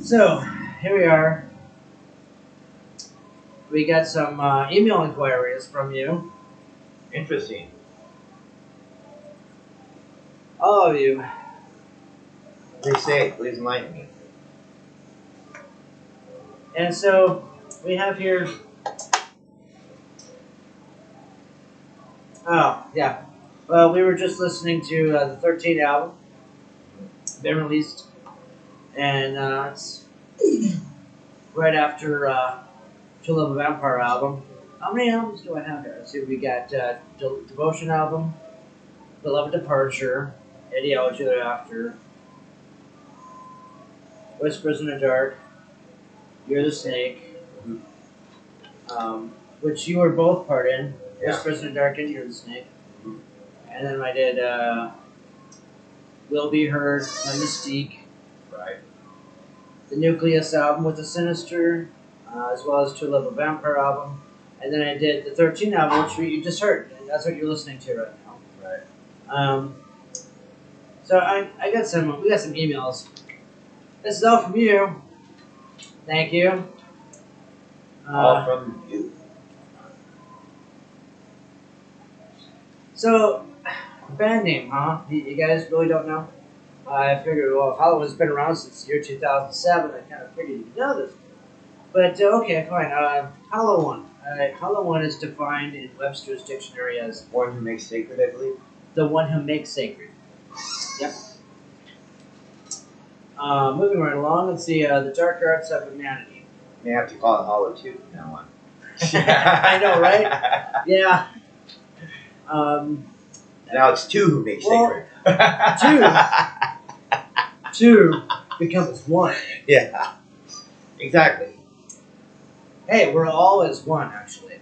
So, here we are. We got some email inquiries from you. Interesting. All of you. Please say, please enlighten me. And so, we have here... Oh, yeah. Well, we were just listening to the 13 album. Been released. And it's right after To Love a Vampire album. How many albums do I have here? Let's see, we got Devotion album, Beloved Departure, Ideology Thereafter, Whispers in the Dark, You're the Snake, which you were both part in. Yeah. Whispers in the Dark and You're the Snake. Mhm. And then I did Will Be Heard, My Mystique, Right. the Nucleus album with the Sinister, as well as To Love a Vampire album. And then I did the 13 album, which you just heard. And that's what you're listening to right now. Right. So we got some emails. This is all from you. Thank you. All from you. So, band name, huh? You guys really don't know? I figured, well, if Hollow has been around since the year 2007, I kind of figured you'd know this. But, okay, fine. Hollow One. Hollow One is defined in Webster's dictionary as One who makes sacred, I believe. the one who makes sacred. Yep. Moving right along, let's see, the dark arts of humanity. May have to call it Hollow 2 from now on. I know, right? Yeah. Now it's two who make Well, sacred. Two becomes one. Yeah. Exactly. Hey, we're all as one, actually.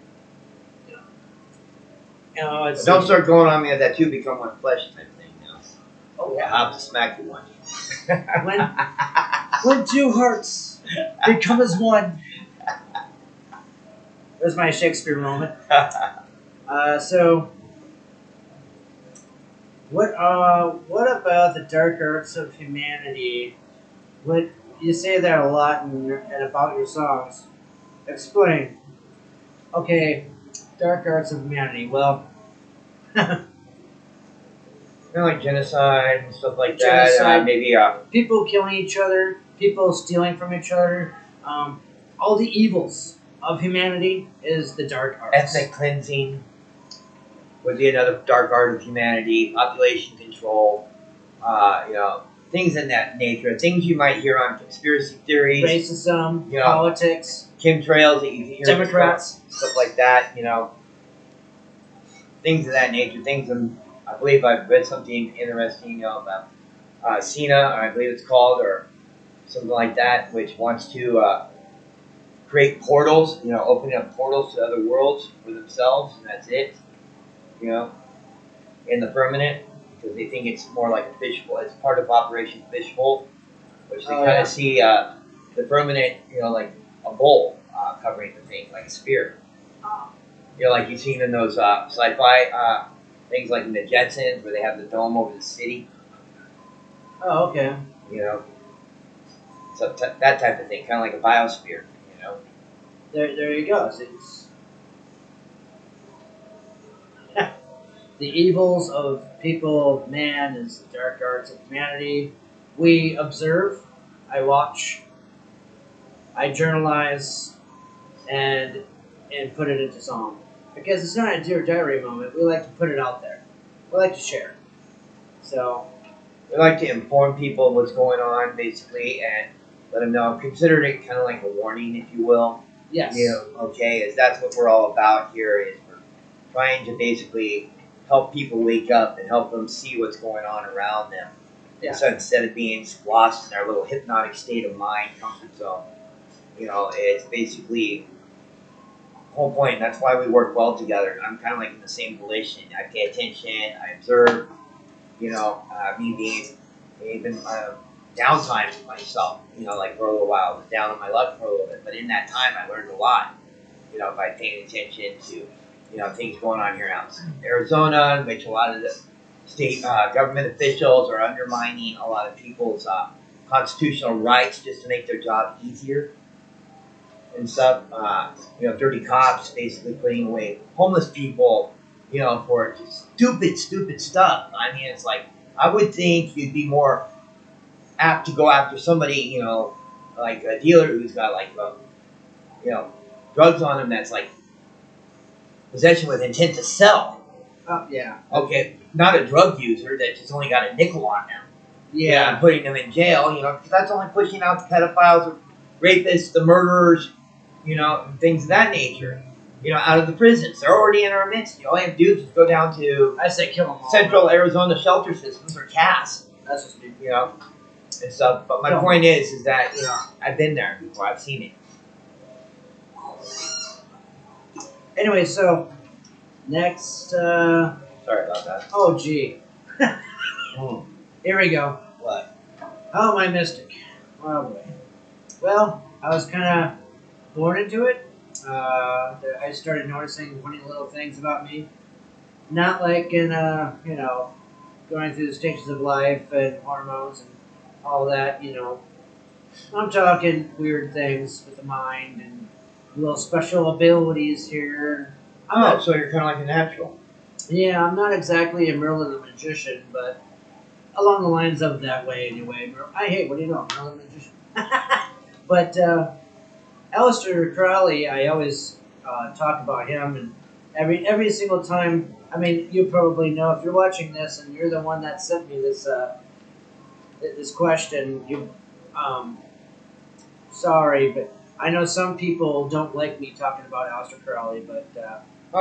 You know, it's Don't start going on me at that two become one flesh type thing now. Oh, Yeah, I'll have to smack you one. when two hearts become as one. There's my Shakespeare moment. So, what about the dark arts of humanity? What you say that a lot and about your songs. Explain. Okay, dark arts of humanity. Well, Kind of like genocide and stuff like Genocide. that. Maybe people killing each other, people stealing from each other, all the evils of humanity is the dark arts. ethnic cleansing would be another dark art of humanity. Population control. Things in that nature. Things you might hear on conspiracy theories. Racism, Yeah. politics, Chemtrails that you hear. Democrats. Stuff like that. Things of that nature. I believe I've read something interesting about Cena, I believe it's called, or something like that, which wants to create portals, opening up portals to other worlds for themselves, and that's it, in the firmament, because they think it's more like a fishbowl. It's part of Operation Fishbowl, which they kind of see the firmament, like a bowl covering the thing, like a sphere. Like you've seen in those sci-fi things like in the Jetsons, where they have the dome over the city. Oh, okay. So that type of thing, kind of like a biosphere. There you go. It's the evils of people, of man, is the dark arts of humanity. We observe, I watch, I journalize, and put it into song. Because it's not a Dear Diary moment. We like to put it out there. We like to share. So We like to inform people of what's going on, basically, and let them know. Consider it kind of like a warning, if you will. yes. As that's what we're all about here, is we're trying to basically help people wake up and help them see what's going on around them. Yeah. So instead of being lost in their little hypnotic state of mind, comfort zone, it's basically the whole point. That's why we work well together. I'm kind of like in the same volition. I pay attention, I observe, me being even downtime myself, like for a little while. I was down on my luck for a little bit, but in that time I learned a lot, by paying attention to, things going on here in Arizona, in which a lot of the state government officials are undermining a lot of people's constitutional rights just to make their job easier and stuff. Dirty cops basically putting away homeless people, for just stupid stuff. I mean, it's like, I would think you'd be more apt to go after somebody, like a dealer who's got like, drugs on him that's like possession with intent to sell. Yeah. Okay, not a drug user that just only got a nickel on them. Yeah. And putting them in jail, because that's only pushing out the pedophiles, the rapists, the murderers, and things of that nature, out of the prisons. They're already in our midst. All you have to do is just go down to, I say kill them all. Central Arizona shelter systems, or CAS, That's just me. and stuff. But my point is that, I've been there before. I've seen it. Anyway, so next. Sorry about that. Oh, gee. Oh, Here we go. what? How am I mystic? Oh boy. Well, I was kind of born into it. I started noticing funny little things about me. Not like in, going through the stages of life and hormones and all that, I'm talking weird things with the mind and little special abilities here. So you're kind of like a natural. Yeah, I'm not exactly a Merlin the Magician, but along the lines of that way anyway. Hey, what do you know? Merlin the Magician. But Aleister Crowley, I always talk about him, and every single time. I mean, you probably know if you're watching this, and you're the one that sent me this this question. Sorry, but I know some people don't like me talking about Aleister Crowley, but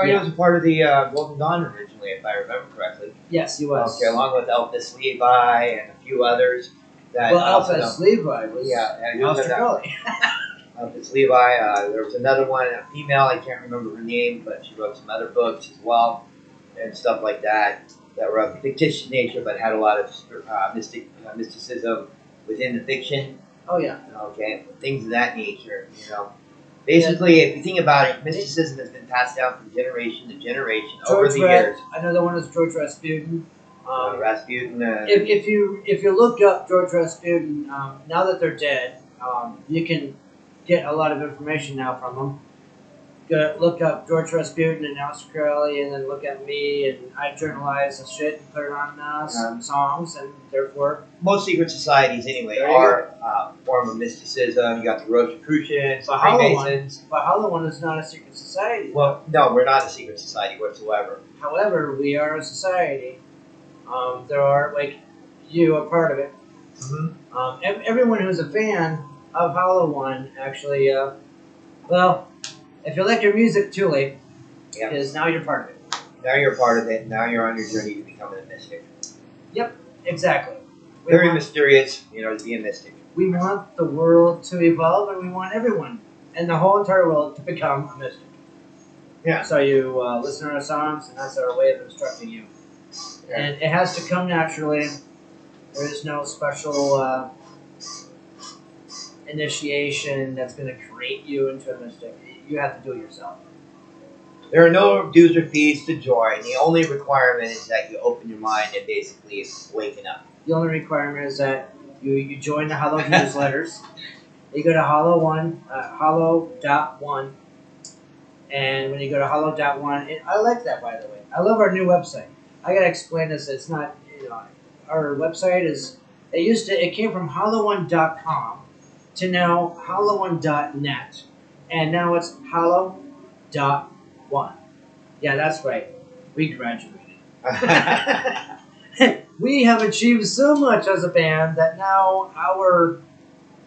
He was a part of the Golden Dawn originally, if I remember correctly. yes, he was. Okay, along with Elvis Levi and a few others. Elvis Levi was Aleister Crowley. Elvis Levi. There was another one, a female, I can't remember her name, but she wrote some other books as well, and stuff like that were of fictitious nature, but had a lot of mysticism within the fiction. Oh yeah. Okay, things of that nature. Basically, if you think about it, mysticism has been passed down from generation to generation over the years. Another one is George Rasputin. Rasputin. If you look up George Rasputin, now that they're dead, you can get a lot of information now from them. Look up George Rasputin and Aleister Crowley, and then look at me, and I journalize the shit and put it on some songs, and therefore most secret societies anyway are a form of mysticism. You got the Rosicrucians, the Freemasons. But HALLOW ONE is not a secret society. Well, no, we're not a secret society whatsoever. However, we are a society. There are, like, you are part of it. Mm-hmm. Everyone who's a fan of HALLOW ONE actually, if you like your music, too late, because now you're part of it. Now you're part of it. Now you're on your journey to becoming a mystic. Yep, exactly. Very mysterious, to be a mystic. We want the world to evolve, and we want everyone and the whole entire world to become a mystic. Yeah. So you listen to our songs, and that's our way of instructing you. Yeah. And it has to come naturally. There is no special initiation that's going to create you into a mystic. You have to do it yourself. There are no dues or fees to join. The only requirement is that you open your mind and basically waken up. The only requirement is that you join the HALLOW newsletters. You go to HALLOW1, HALLOW.1, and when you go to HALLOW.1, I like that, by the way. I love our new website. I gotta explain this. It's not, our website is. It came from HALLOW1.com to now HALLOW1.net. And now it's HALLOW.1. Yeah, that's right. We graduated. We have achieved so much as a band that now our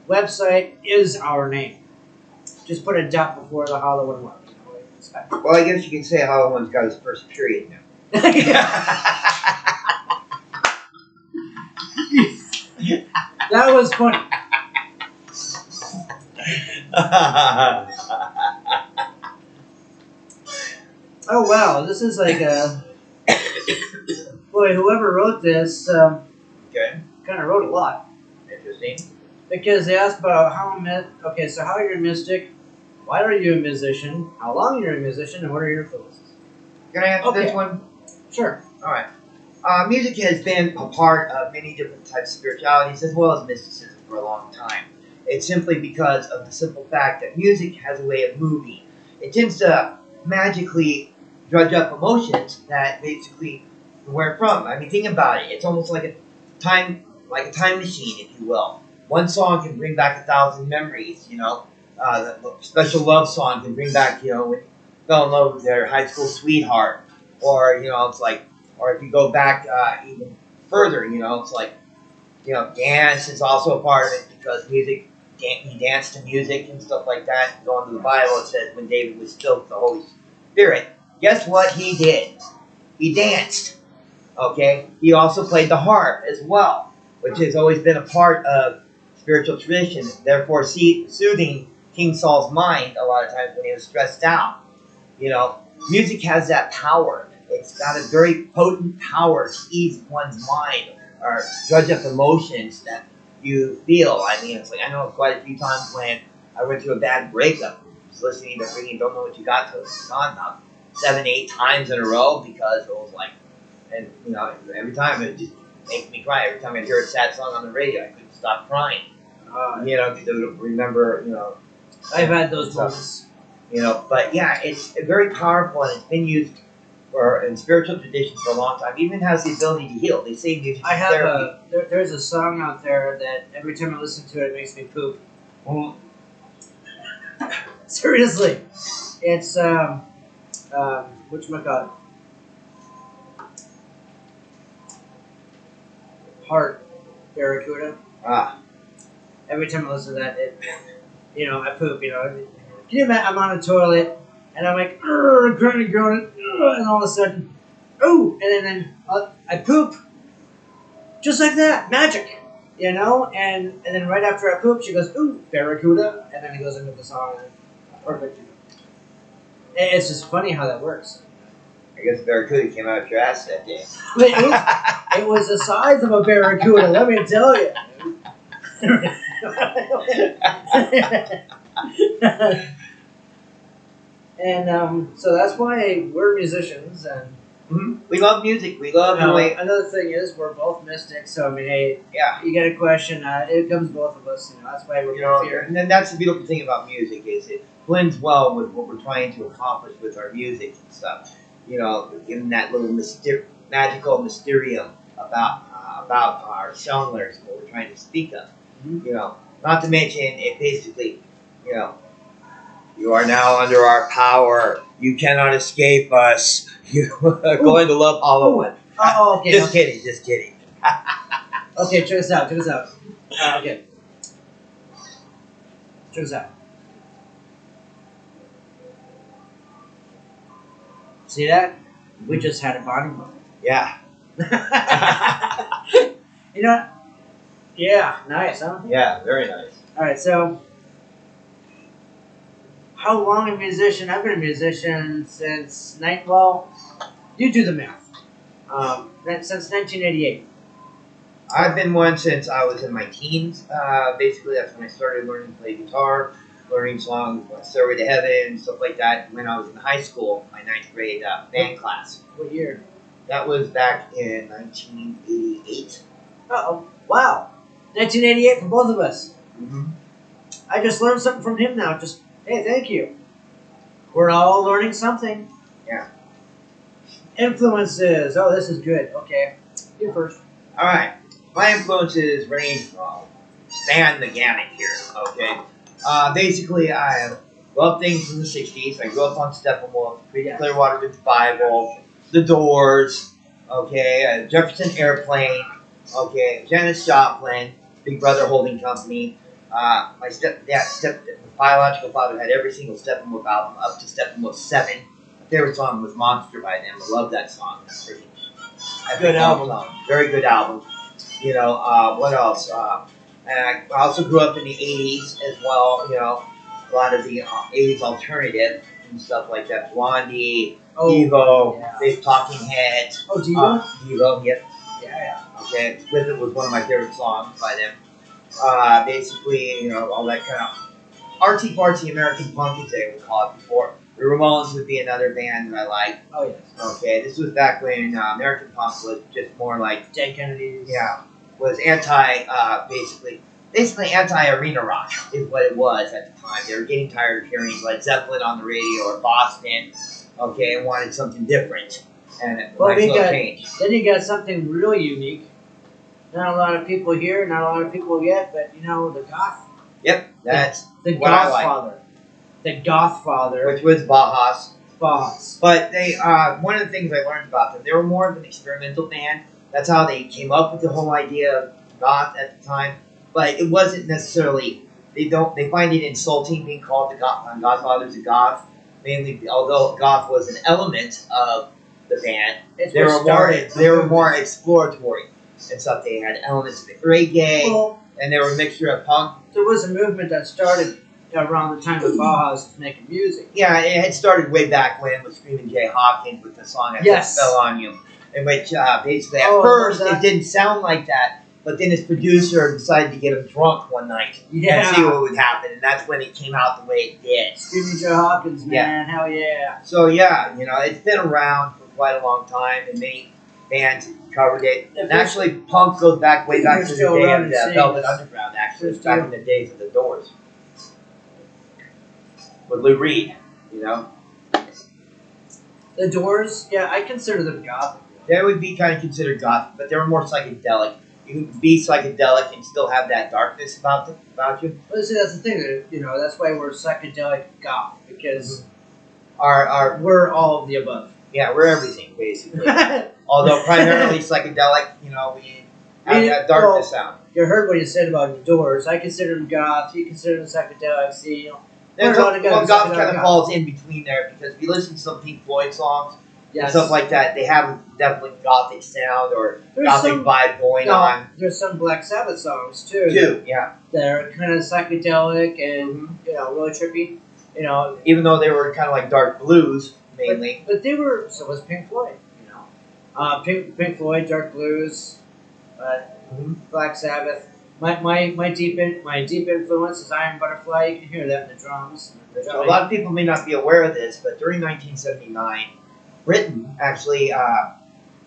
website is our name. Just put a dot before the HALLOW ONE word. Well, I guess you can say HALLOW ONE's got his first period now. That was funny. Oh wow, this is like a boy. Whoever wrote this, kind of wrote a lot. Interesting. Because they asked about how you're a mystic, why are you a musician, how long you're a musician, and what are your influences? Can I answer this one? Sure. All right. Music has been a part of many different types of spiritualities as well as mysticism for a long time. It's simply because of the simple fact that music has a way of moving. It tends to magically drudge up emotions that basically where from. I mean, think about it. It's almost like a time machine, if you will. One song can bring back 1,000 memories. The special love song can bring back, when you fell in love with their high school sweetheart, or it's like, or if you go back even further, it's like, dance is also a part of it because music. He danced to music and stuff like that. Going to the Bible, it says when David was filled with the Holy Spirit, guess what he did? He danced. Okay? He also played the harp as well, which has always been a part of spiritual tradition, therefore soothing King Saul's mind a lot of times when he was stressed out. Music has that power. It's got a very potent power to ease one's mind or judge up emotions that you feel. I mean, it's like I know quite a few times when I went through a bad breakup, just listening to freaking "Don't Know What You Got" to on about 7, 8 times in a row because it was like, and every time it just makes me cry. Every time I hear a sad song on the radio, I couldn't stop crying. Because I would remember, I've had those moments. But yeah, it's very powerful and it's been used in spiritual tradition for a long time. Even has the ability to heal. They say music is therapy. There's a song out there that every time I listen to it, it makes me poop. Mm. Seriously, it's whatchamacallit? Heart, Barracuda. Every time I listen to that, I poop. Can you imagine? I'm on a toilet and I'm like, groaning, and all of a sudden, and then I poop, just like that, magic, and then right after I poop, she goes, ooh, Barracuda, and then it goes into the song, and perfect. It's just funny how that works. I guess Barracuda came out of your ass that day. It was the size of a Barracuda, let me tell you. And so that's why we're musicians, and we love music. We love another thing is we're both mystics. So I mean, hey, yeah, you get a question, it comes both of us. That's why we're both here. And then that's the beautiful thing about music is it blends well with what we're trying to accomplish with our music and stuff. Giving that little magical mysterium about our song lyrics and what we're trying to speak of. Not to mention it basically, you are now under our power. You cannot escape us. You are going to love HALLOW ONE. Oh, okay. Just kidding. Okay, check this out. Okay. Check this out. See that? We just had a bonding moment. Yeah. Yeah, nice, huh? Yeah, very nice. All right, so how long a musician? I've been a musician since you do the math. Since 1988. I've been one since I was in my teens. Basically, that's when I started learning to play guitar, learning songs, Stairway to Heaven, stuff like that. When I was in high school, my 9th grade band class. What year? That was back in 1988. Uh-oh. Wow. 1988 for both of us. Mm-hmm. I just learned something from him now. Hey, thank you. We're all learning something. Yeah. Influences. Oh, this is good. Okay. You first. All right. My influences range from span the gamut here. Okay. Basically, I love things from the 60s. I grew up on Steppenwolf, Clearwater Revival, The Doors, okay, Jefferson Airplane, okay, Janis Joplin, Big Brother Holding Company. My biological father had every single Steppenwolf album up to Steppenwolf 7. My favorite song was Monster by them. I love that song. Good album. Very good album. What else? And I also grew up in the 80s as well, a lot of the 80s alternative and stuff like that. Blondie, Devo, Big Talking Heads. Oh, Devo? Devo, yep. Yeah. Okay, With It was one of my favorite songs by them. Basically, all that kind of artsy-fartsy American punk, as they would call it before. The Ramones would be another band that I liked. Oh, yes. Okay, this was back when American punk was just more like... Dead Kennedys. Yeah, was anti, basically, basically anti-arena rock is what it was at the time. They were getting tired of hearing Led Zeppelin on the radio or Boston, okay, and wanted something different. And it might as well change. Then you got something really unique. Not a lot of people here, not a lot of people get, but you know, the goth. Yep, that's the what I like. Gothfather. The Gothfather. Which was Bauhaus. Bauhaus. But they, one of the things I learned about them, they were more of an experimental band. That's how they came up with the whole idea of goth at the time. But it wasn't necessarily, they find it insulting being called the Godfathers of Goth. Mainly, although goth was an element of the band, they were more exploratory and stuff. They had elements of the reggae, and they were a mixture of punk. There was a movement that started around the time of Bauhaus was making music. Yeah, it had started way back when with Screaming Jay Hawkins with the song "I Fell on You," in which basically at first it didn't sound like that. But then his producer decided to get him drunk one night and see what would happen, and that's when it came out the way it did. Screaming Joe Hawkins, man, hell yeah! So yeah, you know, it's been around for quite a long time, and many bands covered it. And actually, punk goes way back to the day of the Velvet Underground. Actually, back in the days of the Doors with Lou Reed, you know. The Doors, yeah, I consider them goth. They would be kind of considered goth, but they were more psychedelic. You can be psychedelic and still have that darkness about you. Well, see, that's the thing. You know, that's why we're psychedelic goth, because we're all of the above. Yeah, we're everything basically. Although primarily psychedelic, you know, we have that darkness sound. You heard what you said about the Doors. I consider them goth. You consider them psychedelic. See, you know, goth kind of falls in between there because if you listen to some Pink Floyd songs. Yes. And stuff like that, they have definitely gothic sound or gothic vibe going on. There's some Black Sabbath songs too. Yeah. They're kind of psychedelic and you know really trippy. You know, even though they were kind of like dark blues mainly. But they were. So was Pink Floyd. You know, Pink Floyd, dark blues, Black Sabbath. My deep influence is Iron Butterfly. You can hear that in the drums. A lot of people may not be aware of this, but during 1979. Britain actually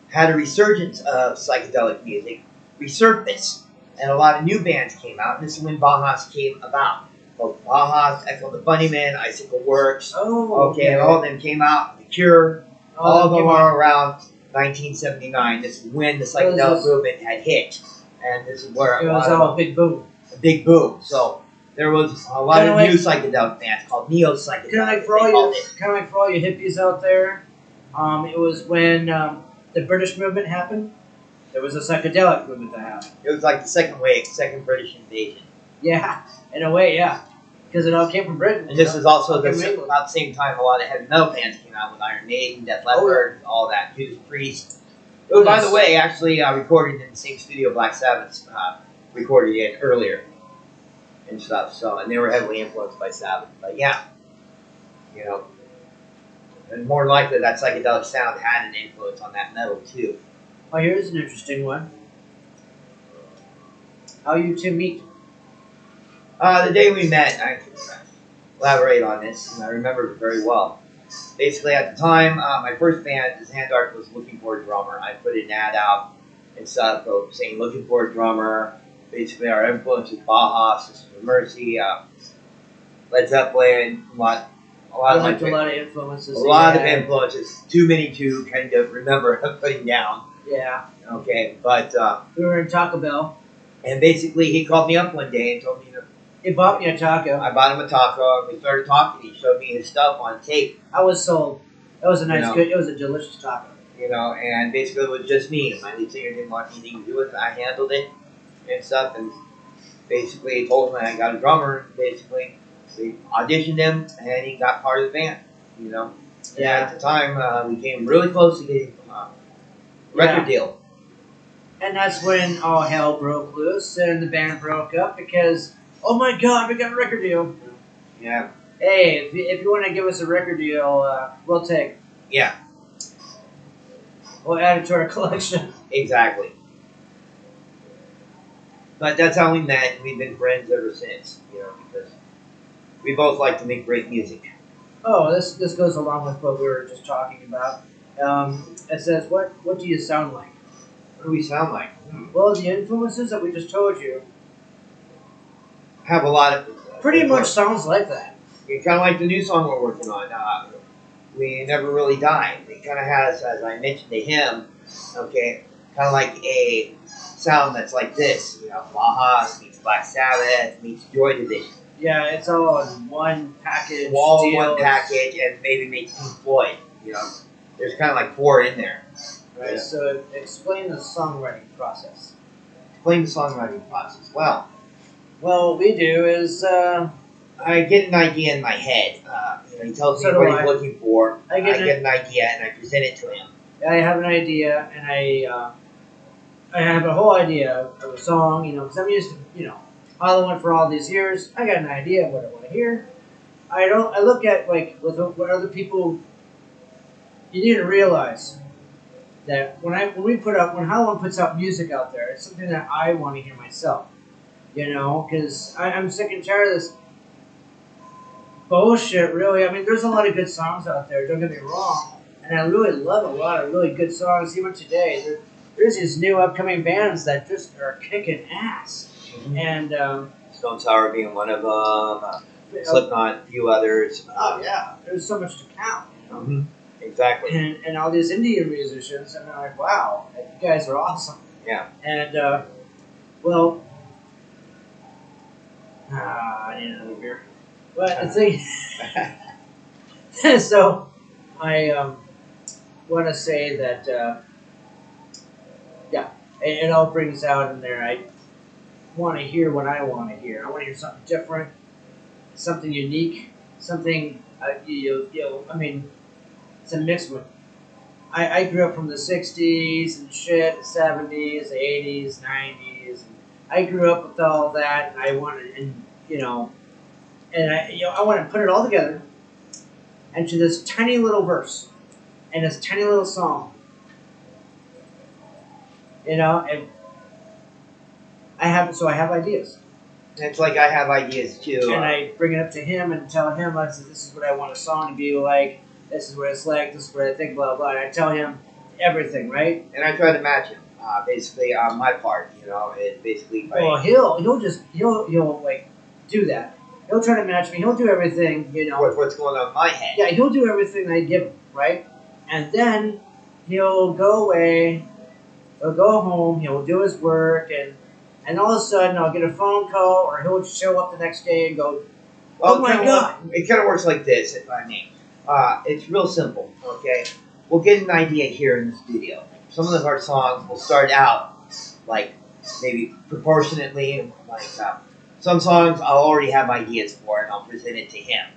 had a resurgence of psychedelic music, resurfaced, and a lot of new bands came out, and this is when Bauhaus came about. Both Bauhaus, Echo the Bunnymen, Icicle Works, and all of them came out. The Cure, all of them are around 1979. This is when the psychedelic movement had hit, and this is where it was all a big boom. A big boom. So there was a lot of new psychedelic bands called neo-psychedelic. Kind of like for all you hippies out there. It was when the British movement happened. There was a psychedelic movement that happened. It was like the second wave, second British invasion. Yeah, in a way, yeah. Because it all came from Britain. And this is also about the same time a lot of heavy metal bands came out with Iron Maiden, Def Leppard, all that, Judas Priest. Who, by the way, actually recorded in the same studio Black Sabbath recorded in earlier and stuff. So, and they were heavily influenced by Sabbath. But yeah, you know. And more likely that psychedelic sound had an influence on that metal too. Oh, here's an interesting one. How you two meet? The day we met, I can elaborate on this, and I remember it very well. Basically, at the time, my first band, Zandark, was looking for a drummer. I put an ad out and stuff saying looking for a drummer. Basically, our influence is Bauhaus, Sisters of Mercy, Led Zeppelin, a lot of influences. A lot of influences. Too many to kind of remember putting down. Yeah. Okay, but we were in Taco Bell. And basically, he called me up one day and told me, he bought me a taco. I bought him a taco, and we started talking. He showed me his stuff on tape. I was sold. That was a nice, good. It was a delicious taco. You know, and basically it was just me. My lead singer didn't want anything to do with it. I handled it and stuff, and basically he told me I got a drummer. Basically, we auditioned him, and he got part of the band. You know, and at the time we came really close to getting a record deal. And that's when all hell broke loose, and the band broke up because, oh my God, we got a record deal. Yeah. Hey, if you want to give us a record deal, we'll take it. Yeah. We'll add it to our collection. Exactly. But that's how we met, and we've been friends ever since. You know, because we both like to make great music. Oh, this goes along with what we were just talking about. It says, what do you sound like? What do we sound like? Well, the influences that we just told you. have a lot of Pretty much sounds like that. It's kind of like the new song we're working on. We Never Really Die. It kind of has, as I mentioned to him, okay, kind of like a sound that's like this. You know, Bauhaus meets Black Sabbath meets Joy Division. Yeah, it's all in one package. All in one package, and maybe make Pink Floyd. You know, there's kind of like 4 in there. Right. Yeah. So explain the songwriting process. Explain the songwriting process. Well, what we do is I get an idea in my head. He tells me what he's looking for. I get an idea and I present it to him. I have an idea and I have a whole idea of a song. Because I'm used to Hollow One for all these years. I got an idea of what I want to hear. I look at like with what other people. You need to realize that when Hollow One puts out music out there, it's something that I want to hear myself. Because I'm sick and tired of this bullshit, really. I mean, there's a lot of good songs out there, don't get me wrong. And I really love a lot of really good songs. Even today, there's these new upcoming bands that just are kicking ass. Mm-hmm. And Stone Sour being one of them, Slipknot, a few others. Oh, yeah. There's so much to count. Mm-hmm. Exactly. And all these Indian musicians, and I'm like, wow, you guys are awesome. Yeah. And, I need another beer. But the thing, so I want to say that, it all brings out in there. I want to hear what I want to hear. I want to hear something different, something unique, something, I mean, it's a mix with. I grew up from the 60s and shit, the 70s, the 80s, 90s. And I grew up with all that, and I wanted, I want to put it all together into this tiny little verse and this tiny little song. And I have ideas. It's like I have ideas too. And I bring it up to him and tell him, I said, this is what I want a song to be like. This is what it's like. This is what I think. Blah blah. And I tell him everything, right? And I try to match him, basically on my part. It basically. Well, he'll like do that. He'll try to match me. He'll do everything. What's going on in my head? Yeah, he'll do everything I give him, right? And then he'll go away. He'll go home. He'll do his work, and all of a sudden I'll get a phone call, or he'll show up the next day and go, "Oh my God!" It kind of works like this, if I may. It's real simple, okay? We'll get an idea here in the studio. Some of our songs will start out like maybe proportionately, like some songs I'll already have ideas for and I'll present it to him.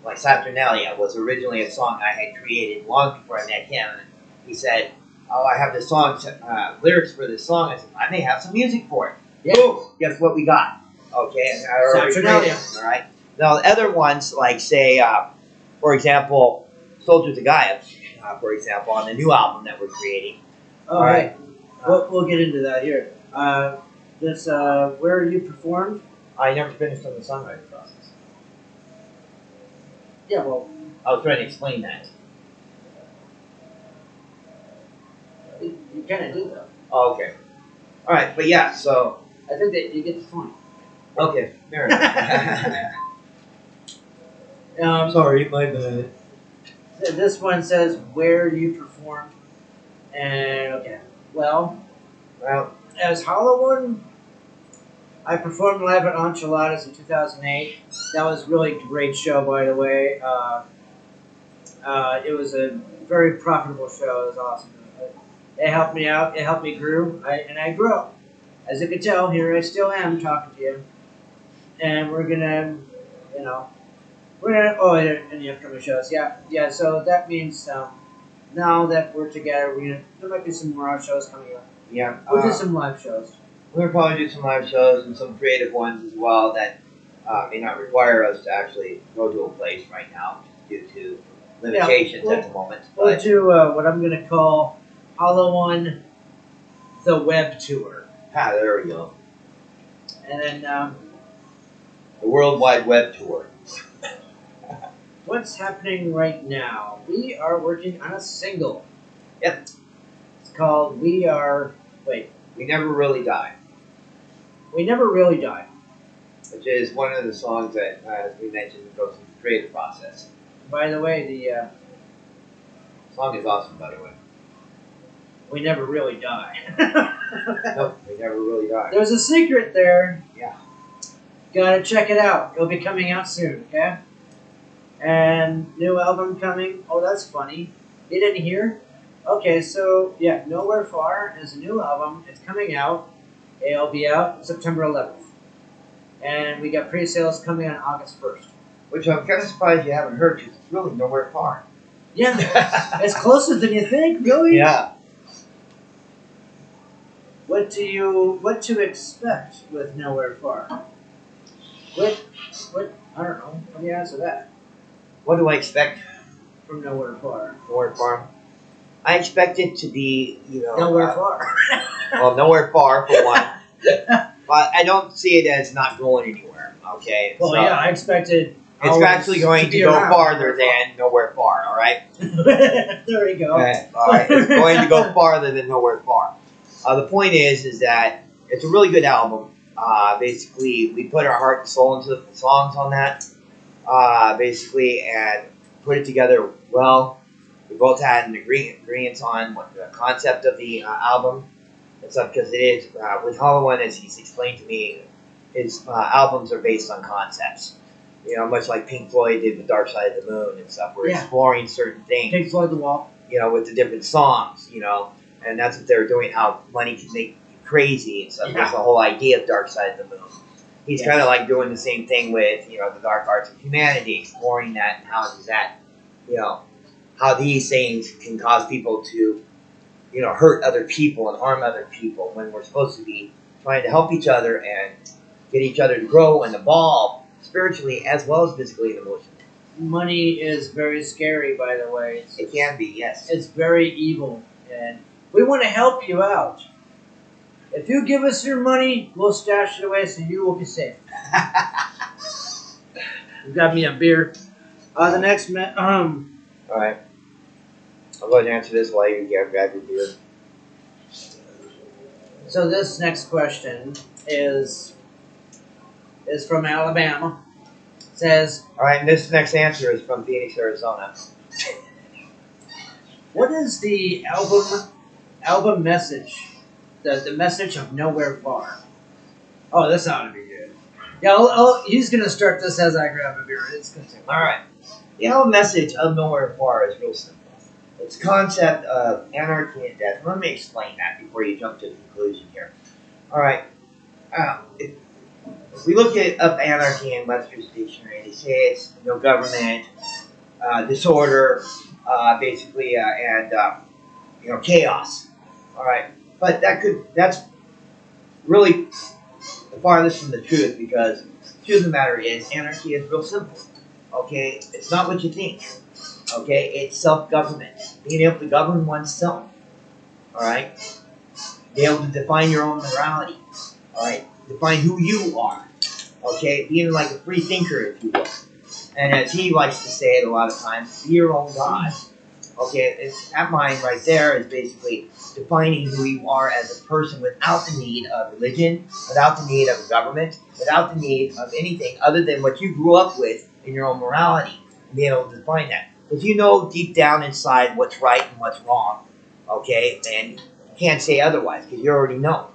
Like Saturnalia was originally a song I had created long before I met him. And he said, "Oh, I have this song, lyrics for this song." I said, "I may have some music for it." Yeah. Boom! Guess what we got? Okay, and I already Saturnalia. All right. Now the other ones, like say, for example, Soldiers of Gaia, for example, on the new album that we're creating. All right. We'll get into that here. Where you performed? I never finished on the songwriting process. Yeah, well, I was trying to explain that. you kind of do though. Oh, okay. All right, but yeah, so I think that you get the point. Okay, fair enough. Sorry, my bad. This one says where you performed, and okay, well, as Hollow One, I performed live at Enchiladas in 2008. That was really a great show, by the way. It was a very profitable show. It was awesome. It helped me out. It helped me grow, and I grew up. As you can tell, here I still am talking to you. And we're gonna, in the upcoming shows. Yeah. So that means now that we're together, there might be some more shows coming up. Yeah. We'll do some live shows. We'll probably do some live shows and some creative ones as well that may not require us to actually go to a place right now due to limitations at the moment. We'll do what I'm going to call Hollow One, the Web Tour. There we go. And then the World Wide Web Tour. What's happening right now? We are working on a single. Yep. It's called We Never Really Die. We Never Really Die. which is one of the songs that, as we mentioned, goes through the creative process. By the way, the Song is awesome, by the way. We Never Really Die. Nope, we never really die. There's a secret there. Yeah. Gotta check it out. It'll be coming out soon, okay? And new album coming. Oh, that's funny. You didn't hear? Okay, so yeah, Nowhere Far is a new album. It's coming out. It'll be out September 11th. And we got pre-sales coming on August 1st. Which I'm kind of surprised you haven't heard because it's really nowhere far. Yeah, it's closer than you think, really. Yeah. What to expect with Nowhere Far? What, I don't know. Let me answer that. What do I expect From Nowhere Far. nowhere far? I expect it to be, Nowhere Far. Well, nowhere far for one. But I don't see it as not going anywhere. Okay. Well, So yeah, I expected. it's always actually going to be go around farther than nowhere far. All right. There we go. Okay, all right. It's going to go farther than nowhere far. The point is that it's a really good album. Basically, we put our heart and soul into the songs on that. Basically, and put it together well. We both had an agreement on what the concept of the album and stuff, because it is with Hollow One, as he's explained to me, his albums are based on concepts. Much like Pink Floyd did with Dark Side of the Moon and stuff. We're exploring certain things. Pink Floyd The Wall. With the different songs. And that's what they're doing. How money can make you crazy and stuff. Yeah. That's the whole idea of Dark Side of the Moon. He's kind of like doing the same thing with the dark arts of humanity, exploring that and how does that, how these things can cause people to, hurt other people and harm other people when we're supposed to be trying to help each other and get each other to grow and evolve spiritually as well as physically and emotionally. Money is very scary, by the way. It can be, yes. It's very evil, and we want to help you out. If you give us your money, we'll stash it away so you will be safe. You got me a beer. The next All right. I'll go ahead and answer this while you grab your beer. So this next question is from Alabama. It says, All right, and this next answer is from Phoenix, Arizona. what is the album message? The message of Nowhere Far. Oh, this ought to be good. Yeah, he's going to start this as I grab a beer. It's going to take All right. The whole message of Nowhere Far is real simple. It's the concept of anarchy and death. Let me explain that before you jump to the conclusion here. All right. If we look up anarchy in Webster's dictionary, they say it's no government, disorder, basically, and chaos. All right. But that's really the farthest from the truth, because the truth of the matter is anarchy is real simple. Okay, it's not what you think. Okay, it's self-government, being able to govern oneself. All right, be able to define your own morality. All right, define who you are. Okay, being like a free thinker, if you will. And as he likes to say it a lot of times, be your own God. Okay, it's, that mind right there is basically defining who you are as a person without the need of religion, without the need of government, without the need of anything other than what you grew up with in your own morality, and being able to define that. Because you know deep down inside what's right and what's wrong, okay, and you can't say otherwise because you already know,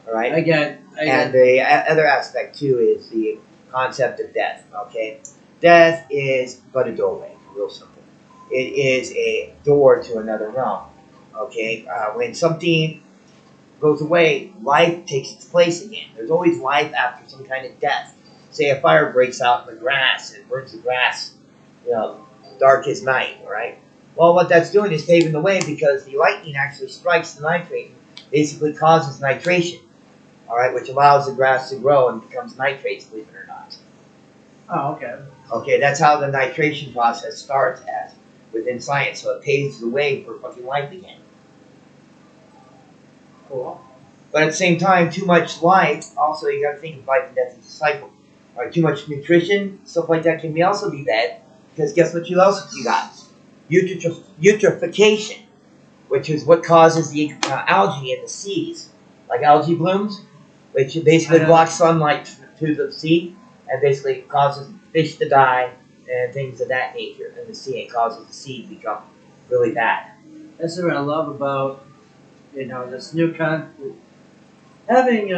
all right? I get. And the other aspect, too, is the concept of death, okay? Death is but a doorway, real simple. It is a door to another realm, okay? When something goes away, life takes its place again. There's always life after some kind of death. Say a fire breaks out in the grass, it burns the grass, dark as night, right? Well, what that's doing is paving the way, because the lightning actually strikes the nitrate, basically causes nitration, all right, which allows the grass to grow and becomes nitrates, believe it or not. Oh, okay. Okay, that's how the nitration process starts as within science, so it paves the way for fucking life again. Cool. But at the same time, too much life, also you gotta think of life and death as a cycle. All right, too much nutrition, stuff like that can also be bad, because guess what else you got? Eutrophication, which is what causes the algae in the seas, like algae blooms, which basically blocks sunlight to the sea and basically causes fish to die and things of that nature in the sea. It causes the sea to become really bad. That's what I love about this new having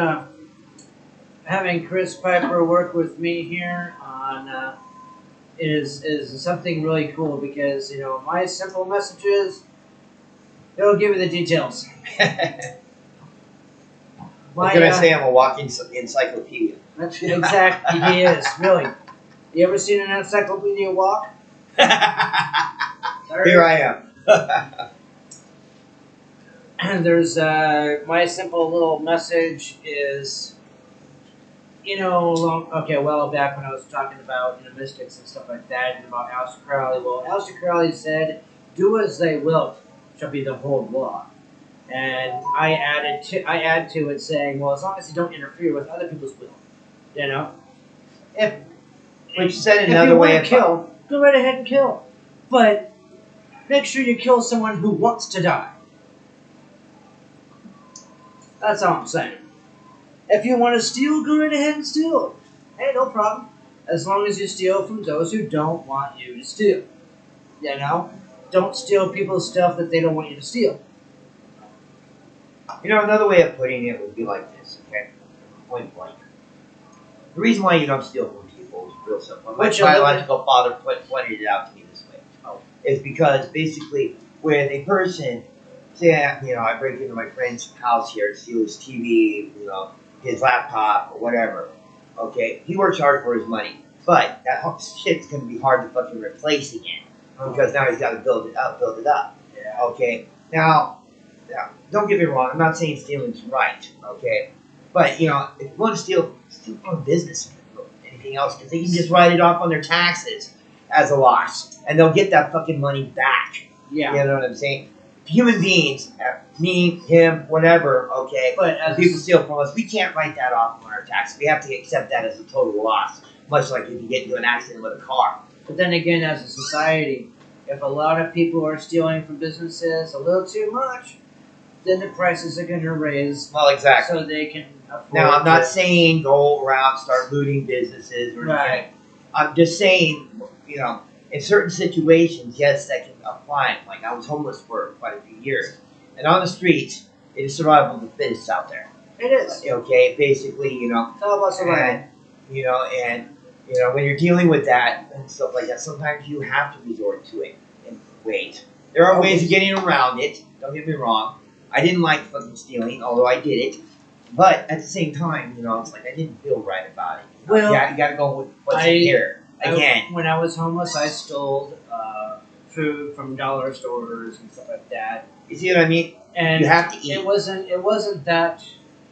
having Kris Piper work with me here on is something really cool because my simple messages it'll give you the details. What can I say? I'm a walking encyclopedia. That's exactly he is really. You ever seen an encyclopedia walk? Here I am. And there's my simple little message is, a while back when I was talking about mystics and stuff like that, and about Aleister Crowley. Well, Aleister Crowley said, "Do as they will shall be the whole law," and I add to it saying, "Well, as long as you don't interfere with other people's will, if which said another way of kill, go right ahead and kill, but make sure you kill someone who wants to die." That's all I'm saying. If you want to steal, go right ahead and steal. Hey, no problem. As long as you steal from those who don't want you to steal. Don't steal people's stuff that they don't want you to steal. Another way of putting it would be like this, okay? Point blank. The reason why you don't steal from people is real simple. My biological father pointed it out to me this way. Is because basically with a person, say, I break into my friend's house here to steal his TV, his laptop, or whatever. Okay, he works hard for his money, but that shit's gonna be hard to fucking replace again because now he's got to build it up. Yeah. Okay, now, don't get me wrong. I'm not saying stealing's right. Okay, but if you want to steal from business or anything else, because they can just write it off on their taxes as a loss, and they'll get that fucking money back. Yeah. You know what I'm saying? Human beings, me, him, whatever, okay, but as people steal from us, we can't write that off on our taxes. We have to accept that as a total loss, much like if you get into an accident with a car. But then again, as a society, if a lot of people are stealing from businesses a little too much, then the prices are going to raise. Well, exactly. So they can afford. Now, I'm not saying go around start looting businesses or anything. Right. I'm just saying, in certain situations, yes, that can apply. Like I was homeless for quite a few years, and on the streets, it is survival of the fittest out there. It is. Okay, basically, It's all about survival. And when you're dealing with that and stuff like that, sometimes you have to resort to it and wait. There are ways of getting around it. Don't get me wrong. I didn't like fucking stealing, although I did it. But at the same time, it's like I didn't feel right about it. Well, you got to go with what's in here. Again, when I was homeless, I stole food from dollar stores and stuff like that. You see what I mean? And you have to eat. It wasn't that.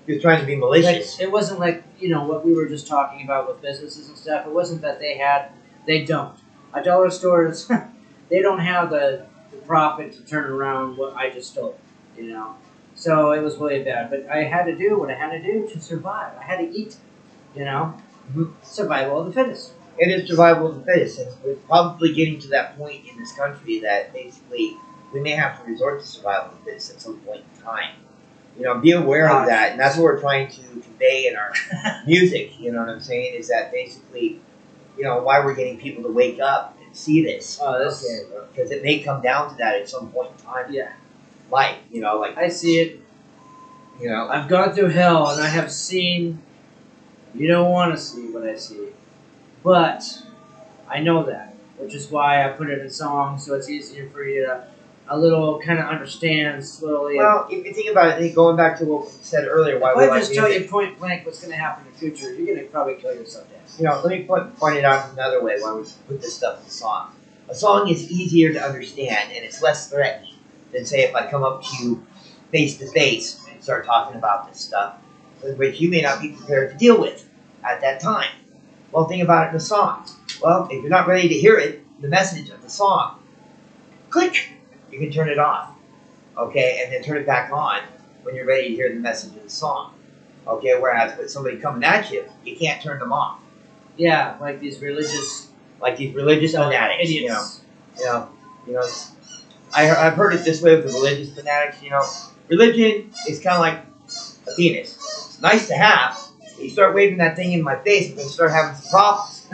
You're trying to be malicious. It wasn't like what we were just talking about with businesses and stuff. It wasn't that they don't. A dollar stores, they don't have the profit to turn around what I just stole. So it was really bad. But I had to do what I had to do to survive. I had to eat. Survival of the fittest. It is survival of the fittest, and we're probably getting to that point in this country that basically we may have to resort to survival of the fittest at some point in time. Be aware of that, and that's what we're trying to convey in our music. You know what I'm saying? Is that basically, why we're getting people to wake up and see this. Because it may come down to that at some point in time. Yeah. Like I see it. I've gone through hell, and I have seen. You don't want to see what I see. But I know that, which is why I put it in songs, so it's easier for you to a little kind of understand slowly. Well, if you think about it, going back to what we said earlier, why if we I like just tell you point blank what's going to happen in the future, you're going to probably kill yourself. Let me point it out another way why we put this stuff in a song. A song is easier to understand, and it's less threatening than, say, if I come up to you face to face and start talking about this stuff, which you may not be prepared to deal with at that time. Well, think about it in a song. Well, if you're not ready to hear it, the message of the song, click, you can turn it off, okay, and then turn it back on when you're ready to hear the message of the song, okay, whereas with somebody coming at you, you can't turn them off. Yeah, like these religious fanatics, idiots. I've heard it this way with the religious fanatics, religion is kind of like a penis. It's nice to have, You start waving that thing in my face, we're gonna start having some problems.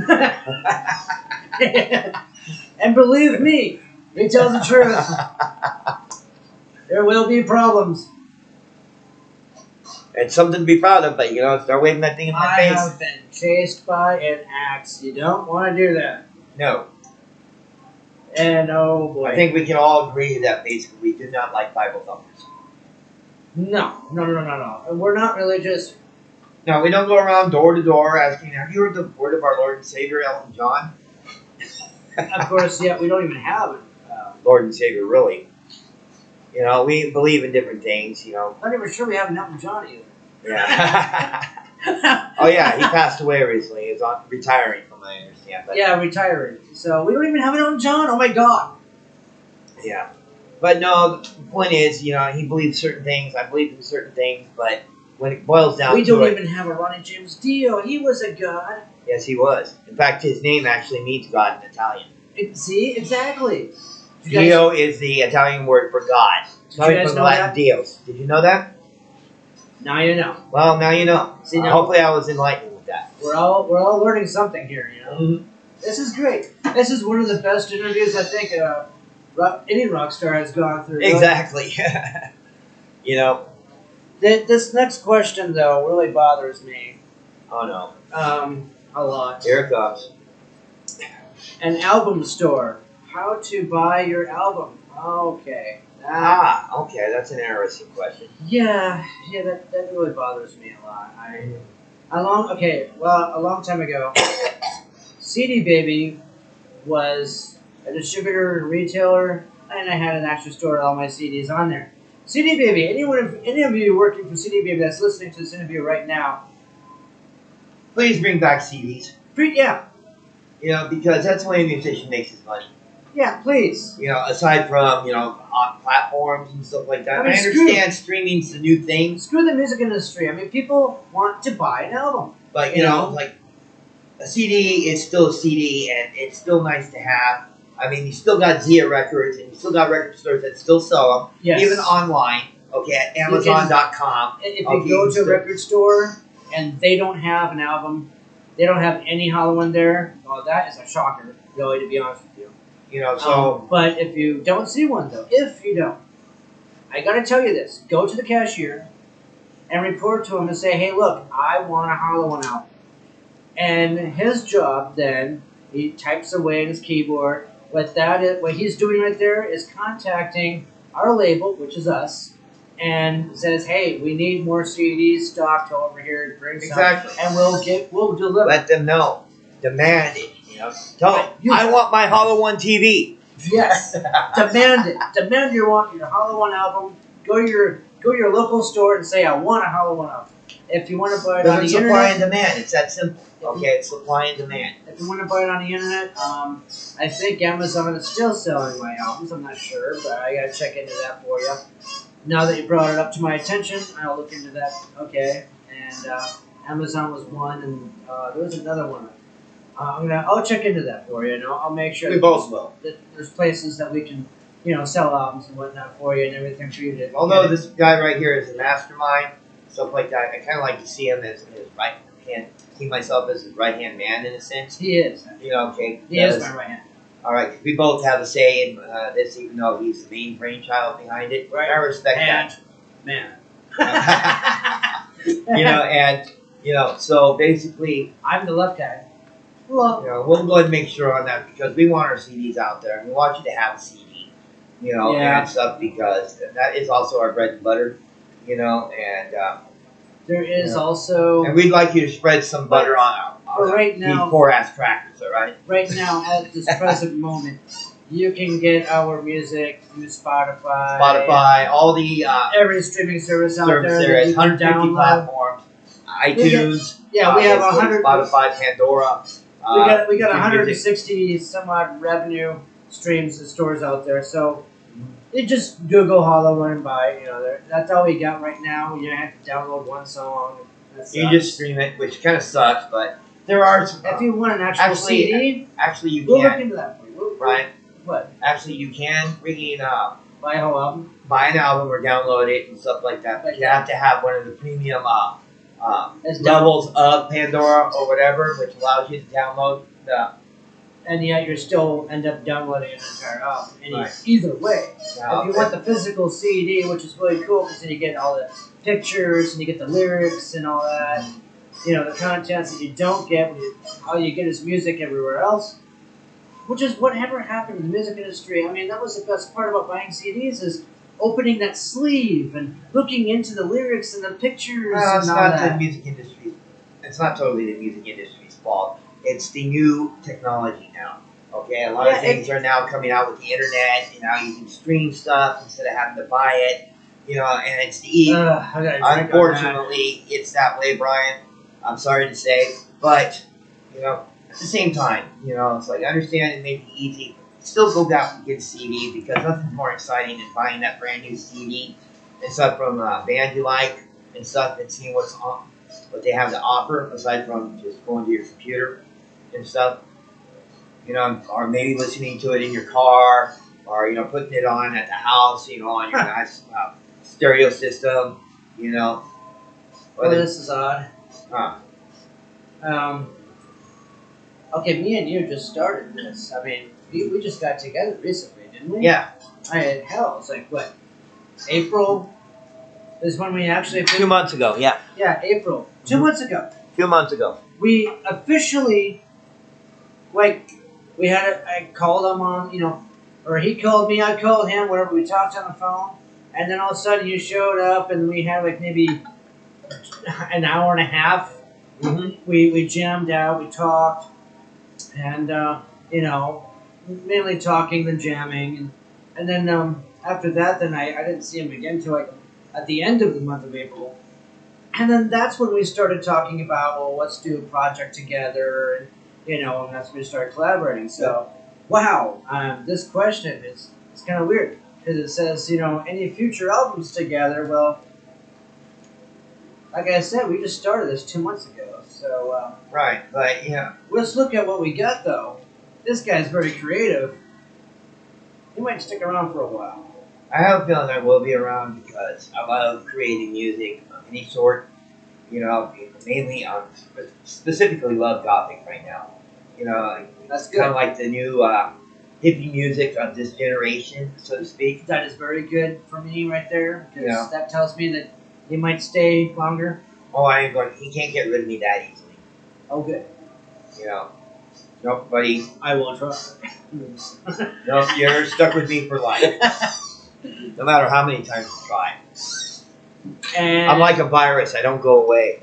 And believe me, he tells the truth. There will be problems. It's something to be proud of, but start waving that thing in my face. I have been chased by an axe. You don't want to do that. No. And oh boy. I think we can all agree that basically we do not like Bible thumpers. No. And we're not religious. No, we don't go around door to door asking, have you heard the word of our Lord and Savior, Elton John? Of course, yeah, we don't even have it. Lord and Savior, really. We believe in different things, I'm not even sure we have an Elton John either. Yeah. Oh, yeah, he passed away recently. He's retiring, from what I understand. But, yeah, retiring. So we don't even have an Elton John? Oh, my God. Yeah. But no, the point is, he believes certain things. I believe in certain things, but when it boils down to it... We don't even have a Ronnie James Dio. He was a god. Yes, he was. In fact, his name actually means God in Italian. See? Exactly. Dio is the Italian word for God. Coming from the Latin Dios. Did you know that? Now you know. Well, now you know. See, now hopefully I was enlightened with that. We're all learning something here, Mm-hmm. This is great. This is one of the best interviews I think any rock star has gone through. Exactly. This next question, though, really bothers me. Oh, no. A lot. Here it comes. An album store. How to buy your album. Okay. Okay. That's an interesting question. Yeah, that really bothers me a lot. A long time ago, CD Baby was a distributor and retailer, and I had an actual store with all my CDs on there. CD Baby, any of you working for CD Baby that's listening to this interview right now, please bring back CDs. Yeah. Because that's the way a musician makes his money. Yeah, please. Aside from, on platforms and stuff like that. I mean, understand streaming's the new thing. Screw the music industry. I mean, people want to buy an album. But, like, a CD is still a CD, and it's still nice to have. I mean, you still got Zia Records, and you still got record stores that still sell them. Yes. Even online, at Amazon.com. If you go to a record store and they don't have an album, they don't have any Hollow One there, well, that is a shocker, really, to be honest with you. But if you don't see one, though, I got to tell you this. Go to the cashier and report to him and say, hey, look, I want a Hollow One album. And his job then, he types away in his keyboard. What he's doing right there is contacting our label, which is us, and says, hey, we need more CDs stocked over here. Bring some, exactly. And we'll deliver. Let them know. Demand it. Tell them, I want my Hollow One TV. Yes. Demand it. Demand you want your Hollow One album. Go to your local store and say, I want a Hollow One album. If you want to buy it on the internet. Supply and demand. It's that simple. Okay, it's supply and demand. If you want to buy it on the internet, I think Amazon is still selling my albums. I'm not sure, but I got to check into that for you. Now that you brought it up to my attention, I'll look into that. Okay. And Amazon was one, and there was another one. I'll check into that for you, and I'll make sure. We both will. That there's places that we can, sell albums and whatnot for you and everything for you to. Although this guy right here is a mastermind, stuff like that, I kind of like to see him as his right hand. See myself as his right hand man in a sense. He is. Okay. He is my right hand. All right, we both have a say in this, even though he's the main brainchild behind it. Right. I respect that. Man. So basically, I'm the left guy. Well, we'll go ahead and make sure on that because we want our CDs out there and we want you to have a CD, and stuff because that is also our bread and butter, and there is also. And we'd like you to spread some butter on right now, these poor ass crackers, all right? Right now, at this present moment, you can get our music through Spotify, all the every streaming service out there. There is 150 platforms, iTunes. We have 100. Spotify, Pandora. We got 160 some odd revenue streams and stores out there. So you just Google Hollow One and buy. That's all we got right now. You have to download one song. You just stream it, which kind of sucks, but there are some. If you want an actual CD, actually you we'll can. Look into that for you. Right. What? Actually, you can bring in buy a whole album. Buy an album or download it and stuff like that. But you have to have one of the premium levels of Pandora or whatever, which allows you to download the. And yet you still end up downloading an entire album. Right. Either way, Now, if you want the physical CD, which is really cool because then you get all the pictures and you get the lyrics and all that, you know, the contents that you don't get, all you get is music everywhere else, which is whatever happened in the music industry. I mean, that was the best part about buying CDs is opening that sleeve and looking into the lyrics and the pictures. Well, it's and all not that. the music industry. It's not totally the music industry's fault. It's the new technology now. Okay, a lot of things are now coming out with the internet. You know, you can stream stuff instead of having to buy it. You know, and it's the unfortunately, it's that way, Brian. I'm sorry to say, but you know, at the same time, you know, it's like I understand it may be easy. Still go out and get a CD because nothing's more exciting than buying that brand new CD and stuff from a band you like and stuff and seeing what they have to offer aside from just going to your computer and stuff. You know, or maybe listening to it in your car, or you know, putting it on at the house. You know, on your nice stereo system. You know. Oh, this is odd. Huh. Okay, me and you just started this. I mean, we just got together recently, didn't we? Yeah. Hell, it's like what? April is when we actually. 2 months ago. Yeah. Yeah, April. 2 months ago. 2 months ago. We officially, like, I called him on, you know, or he called me, I called him, whatever. We talked on the phone, and then all of a sudden you showed up, and we had like maybe an hour and a half. Mm-hmm. We jammed out, we talked, and you know, mainly talking than jamming, and then after that, then I didn't see him again until like at the end of the month of April, and then that's when we started talking about, well, let's do a project together, and you know, and that's when we started collaborating. So, wow, this question is kind of weird because it says, you know, any future albums together. Well, like I said, we just started this 2 months ago, so right, but yeah, let's look at what we got though. This guy's very creative. He might stick around for a while. I have a feeling I will be around because I love creating music of any sort. You know, mainly specifically love Gothic right now. You know, That's good. Kind of like the new hippie music of this generation, so to speak. That is very good for me right there because Yeah. that tells me that he might stay longer. Oh, I ain't going. He can't get rid of me that easily. Oh, good. You know, nope, buddy. I will try. Nope, you're stuck with me for life. No matter how many times you try. And I'm like a virus. I don't go away.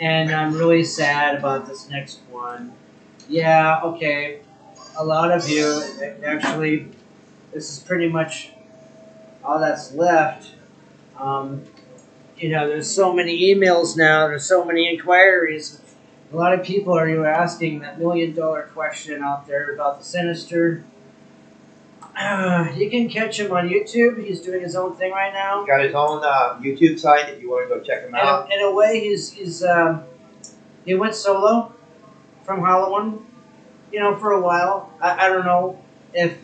And I'm really sad about this next one. Yeah, okay. A lot of you, actually, this is pretty much all that's left. You know, there's so many emails now. There's so many inquiries. A lot of people are asking that $1 million question out there about the Sinister. You can catch him on YouTube. He's doing his own thing right now. Got his own YouTube site if you want to go check him out. In a way, he went solo from HALLOW ONE, you know, for a while. I don't know if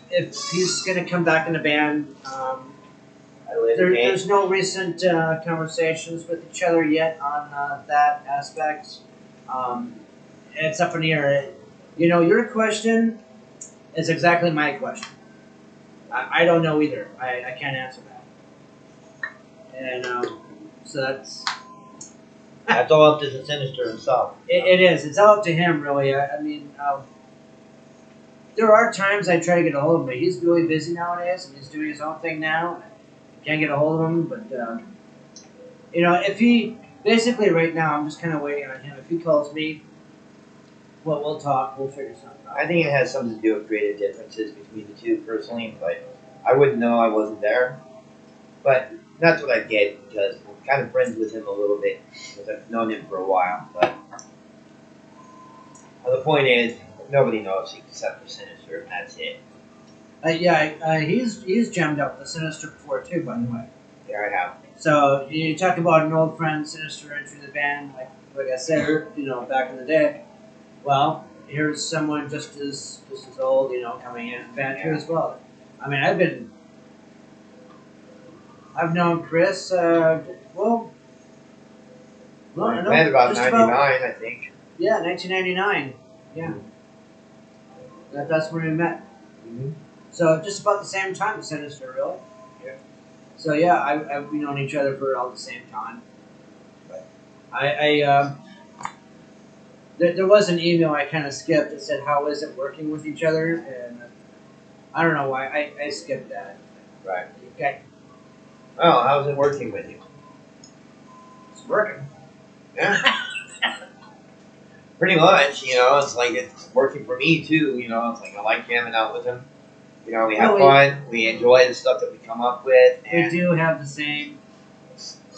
he's going to come back in the band. There's no recent conversations with each other yet on that aspect. It's up in the air. You know, your question is exactly my question. I don't know either. I can't answer that. And so that's all up to the Sinister himself. It is. It's all up to him, really. I mean, there are times I try to get a hold of him, but he's really busy nowadays, and he's doing his own thing now. Can't get a hold of him, but you know, if he basically right now, I'm just kind of waiting on him. If he calls me, well, we'll talk. We'll figure something out. I think it has something to do with creative differences between the two, personally. But I wouldn't know. I wasn't there. But that's what I get because I'm kind of friends with him a little bit because I've known him for a while. But the point is, nobody knows except the Sinister, and that's it. He's jammed up with the Sinister before too, by the way. Yeah, I have. So you talk about an old friend, Sinister, entering the band, like I said, you know, back in the day. Well, here's someone just as old, you know, coming in the band too as well. I mean, I've known Kris, well, Well, I know, met about just 99, I think. Yeah, 1999. Yeah, that's when we met. Mm-hmm. So just about the same time, Sinister, really. Yeah. So yeah, we've known each other for all the same time. But there was an email I kind of skipped that said, "How is it working with each other?" And I don't know why I skipped that. Right. Okay, Well, how's it working with you? it's working. Yeah. Pretty much, it's like it's working for me too, it's like I like jamming out with him. We have fun, we enjoy the stuff that we come up with. We And, do have the same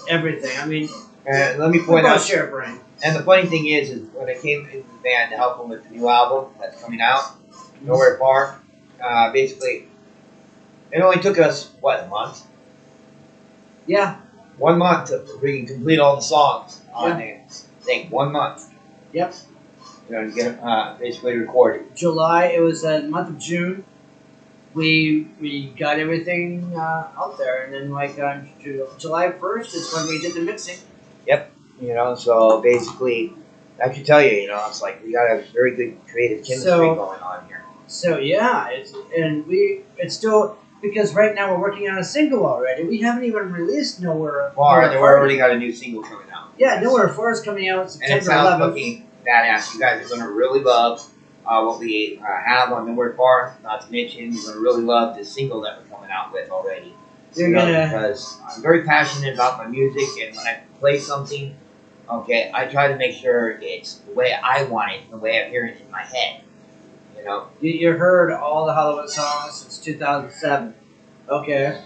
everything. I mean, and let me we point both out, share a brain. and the funny thing is when I came into the band to help him with the new album that's coming out, Nowhere Far, basically, it only took us, a month? Yeah. 1 month to complete all the songs on the thing. 1 month. Yep. To get basically recorded. July. It was the month of June. We got everything out there, and then on July 1st is when we did the mixing. Yep. So basically, I can tell you, it's like we got a very good creative chemistry going on here. So yeah, it's still, because right now we're working on a single already. We haven't even released Nowhere Far. And we already got a new single coming out. Yeah, Nowhere Far is coming out September 11th. And it sounds fucking badass. You guys are going to really love what we have on Nowhere Far. Not to mention, you're going to really love this single that we're coming out with already. Because I'm very passionate about my music, and when I play something, I try to make sure it's the way I want it, the way I hear it in my head. You heard all the HALLOW ONE songs since 2007. Okay.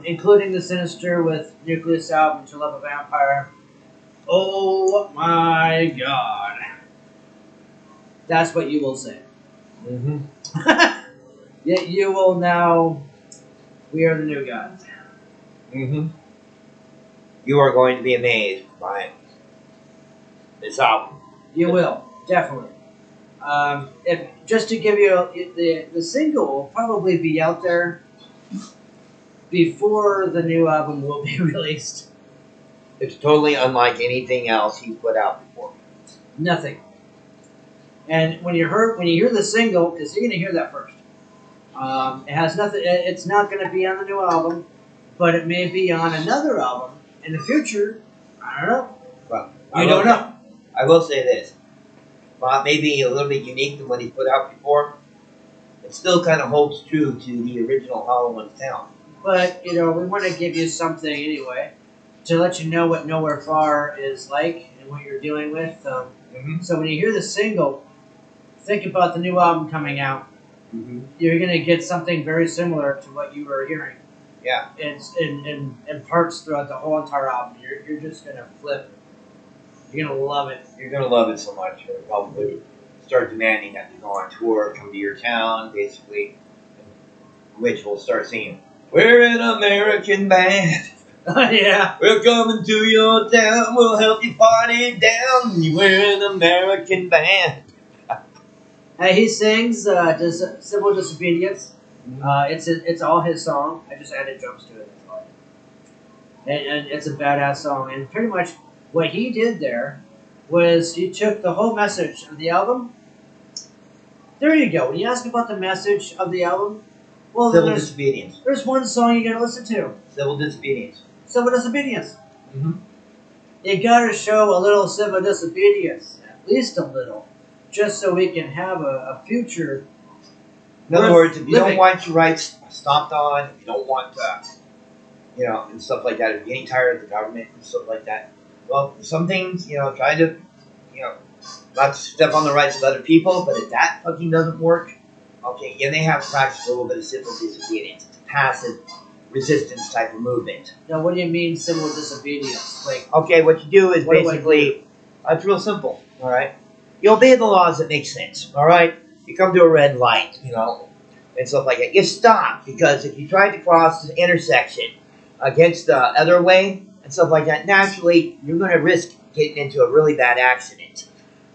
Including the Sinister with Nucleus album, To Love a Vampire. Oh my God. That's what you will say. Mm-hmm. Yet you will now, we are the new gods. Mm-hmm. You are going to be amazed by this album. You will, definitely. If just to give you the single will probably be out there before the new album will be released. It's totally unlike anything else he's put out before. Nothing. And when you hear the single, because you're gonna hear that first. It has nothing. It's not gonna be on the new album, but it may be on another album in the future. I don't know. Well, you don't know. I will say this. Bob may be a little bit unique than what he put out before. It still kind of holds true to the original HALLOW ONE sound. But, we want to give you something anyway to let you know what Nowhere Far is like and what you're dealing with. So when you hear the single, think about the new album coming out. Mm-hmm. You're going to get something very similar to what you were hearing. Yeah. It's in parts throughout the whole entire album. You're just going to flip. You're going to love it. You're going to love it so much. You'll probably start demanding that you go on tour, come to your town, basically, which we'll start singing, "We're an American band." Yeah. "We're coming to your town. We'll help you party down. We're an American band." He sings Civil Disobedience. It's all his song. I just added drums to it. That's all. And it's a badass song. And pretty much what he did there was he took the whole message of the album. There you go. When you ask about the message of the album, well, Civil Disobedience. There's one song you gotta listen to. Civil Disobedience. Civil Disobedience. Mm-hmm. You gotta show a little civil disobedience, at least a little, just so we can have a future. In other words, if you don't want your rights stomped on, if you don't want, and stuff like that, if you're getting tired of the government and stuff like that, well, some things, try to, not to step on the rights of other people, but if that fucking doesn't work, you may have to practice a little bit of civil disobedience. It's a passive resistance type of movement. Now, what do you mean civil disobedience? What you do is basically, it's real simple, all right? You obey the laws that make sense, all right? You come to a red light, and stuff like that. You stop, because if you try to cross the intersection against the other way and stuff like that, naturally, you're going to risk getting into a really bad accident,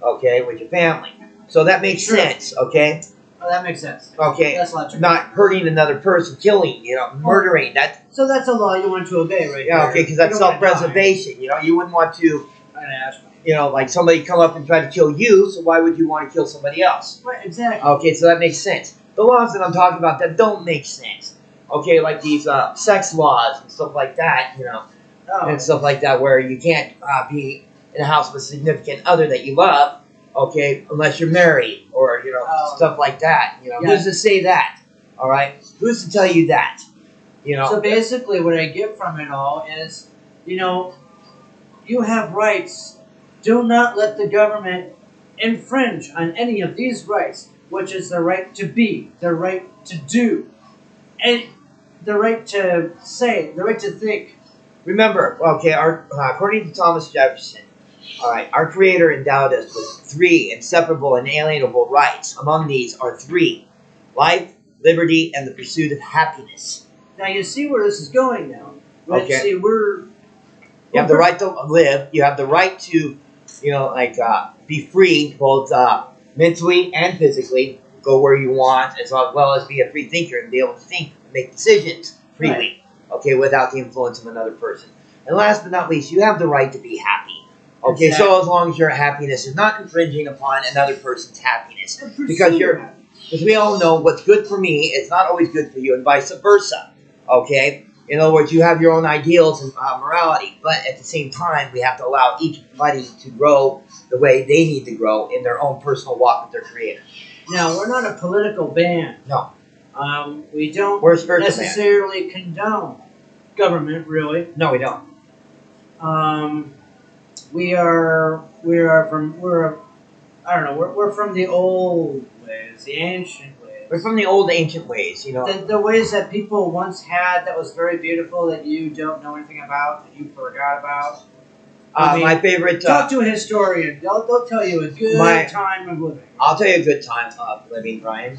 with your family. So that makes sense, okay? Oh, that makes sense. Okay, that's logical. Not hurting another person, killing, murdering. So that's a law you want to obey, right? Yeah, okay, because that's self-preservation. You wouldn't want to I'm gonna ask. You know, like somebody come up and try to kill you, so why would you want to kill somebody else? Right, exactly. Okay, so that makes sense. The laws that I'm talking about that don't make sense. Okay, like these sex laws and stuff like that, you know, and stuff like that, where you can't be in a house with a significant other that you love, okay, unless you're married, or, you know, stuff like that. You know, who's to say that? All right? Who's to tell you that? You know? So basically what I get from it all is, you know, you have rights. Do not let the government infringe on any of these rights, which is the right to be, the right to do, and the right to say, the right to think. Remember, okay, according to Thomas Jefferson, all right, our Creator endowed us with 3 inseparable and inalienable rights. Among these are 3: life, liberty, and the pursuit of happiness. Now you see where this is going now. Right? Okay. See, you have the right to live. You have the right to, you know, like be free, both mentally and physically. Go where you want, as well as be a free thinker and be able to think and make decisions freely. Right. Okay, without the influence of another person. And last but not least, you have the right to be happy. Okay, exactly. So as long as your happiness is not infringing upon another person's happiness, because we all know what's good for me is not always good for you, and vice versa. Okay. In other words, you have your own ideals and morality, but at the same time, we have to allow each buddy to grow the way they need to grow in their own personal walk with their Creator. Now, we're not a political band. No. We don't necessarily condone government, really. No, we don't. We're from the old ways, the ancient ways. We're from the old ancient ways, you know. The ways that people once had that was very beautiful that you don't know anything about, that you forgot about. My favorite... talk to a historian. They'll tell you a good time of living. I'll tell you a good time of living, Brian.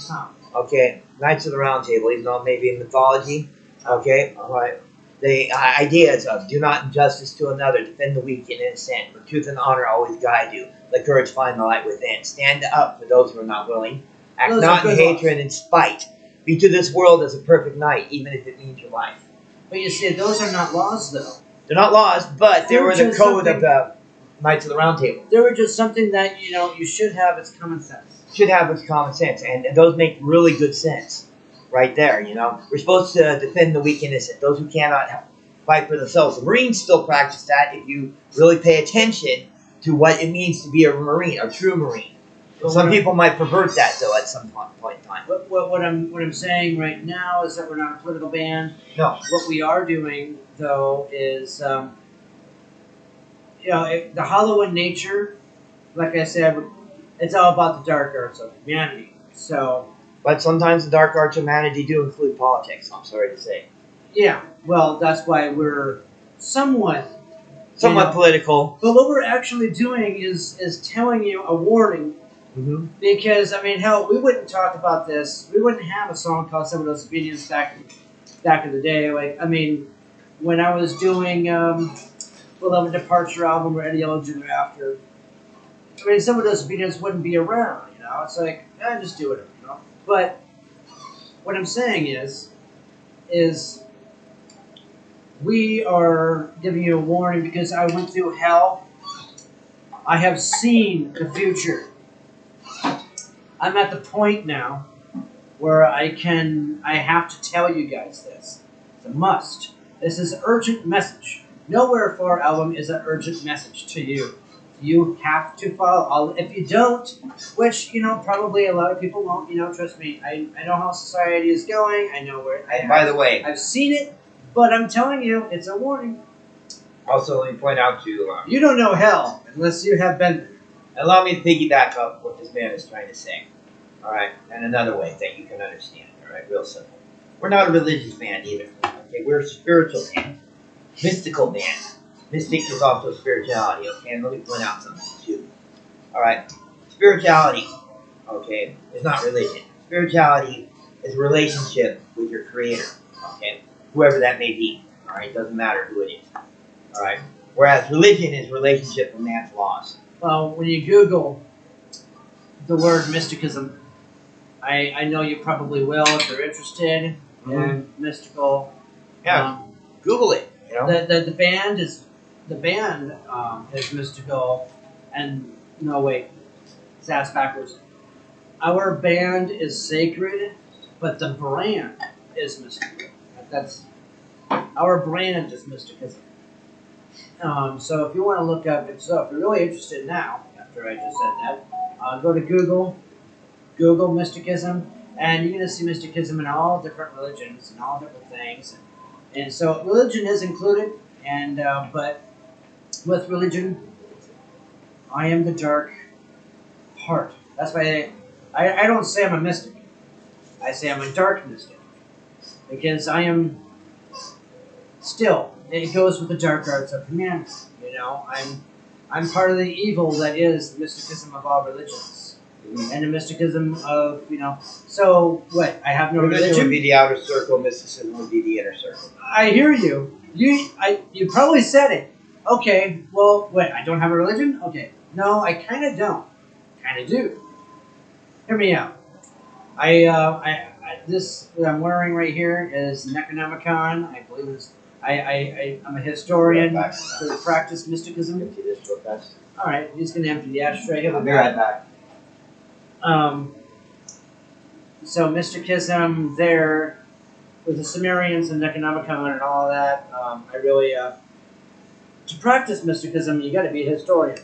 Okay, Knights of the Round Table, even though maybe in mythology. Okay, all right. The ideas of do not injustice to another, defend the weak and innocent, but truth and honor always guide you. Let courage find the light within. Stand up for those who are not willing. Act not in hatred and spite. Be to this world as a perfect knight, even if it means your life. But you see, those are not laws, though. They're not laws, but they were the code of the Knights of the Round Table. They were just something that, you know, you should have as common sense. Should have as common sense, and those make really good sense. Right there, you know. We're supposed to defend the weak and innocent, those who cannot fight for themselves. The Marines still practice that if you really pay attention to what it means to be a Marine, a true Marine. Some people might pervert that, though, at some point in time. What I'm saying right now is that we're not a political band. No. What we are doing, though, is, you know, the hollow in nature, like I said, it's all about the dark arts of humanity. So... But sometimes the dark arts of humanity do include politics, I'm sorry to say. Yeah, well, that's why we're somewhat political. But what we're actually doing is telling you a warning. Mm-hmm. Because, I mean, hell, we wouldn't talk about this. We wouldn't have a song called Disobedience back in the day. Like, I mean, when I was doing Beloved Departure album or Eddie Yellow Jr. after, I mean, Disobedience wouldn't be around, you know? It's like, just do it, you know? But what I'm saying is we are giving you a warning because I went through hell. I have seen the future. I'm at the point now where I have to tell you guys this. It's a must. This is an urgent message. Nowhere for our album is an urgent message to you. You have to follow. If you don't, which, you know, probably a lot of people won't, you know, trust me. I know how society is going. I know where... By the way... I've seen it, but I'm telling you, it's a warning. Also, let me point out to you... you don't know hell unless you have been there. Allow me to piggyback up what this man is trying to say. Alright? And another way that you can understand. Alright? Real simple. We're not a religious band either. Okay? We're a spiritual band. Mystical band. Mystic is also spirituality, okay? And let me point out something, too. Alright? Spirituality, okay, is not religion. Spirituality is a relationship with your Creator, okay? Whoever that may be, alright? Doesn't matter who it is, alright? Whereas religion is a relationship with man's laws. Well, when you Google the word mysticism, I know you probably will if you're interested in mystical. Yeah, Google it. You know? The band is the band is mystical, and no wait, it's ass backwards. Our band is sacred, but the brand is mystical. That's our brand is mysticism. So if you want to look up, if you're really interested now, after I just said that, go to Google mysticism, and you're going to see mysticism in all different religions and all different things. And so religion is included, and but with religion, I am the dark part. That's why I don't say I'm a mystic. I say I'm a dark mystic because I am still. It goes with the dark arts of humanity. You know, I'm part of the evil that is the mysticism of all religions, and the mysticism of So what? I have no Religion religion. would be the outer circle. Mysticism would be the inner circle. I hear you. You probably said it. Okay. Well, what? I don't have a religion. Okay. No, I kind of don't. Kind of do. Hear me out. This what I'm wearing right here is Necronomicon. I believe it's. I'm a historian to practice mysticism. Empty this real fast. All right, he's gonna empty the ashtray. I'll be right back. So mysticism there with the Sumerians and Necronomicon and all that. I really to practice mysticism, you got to be a historian.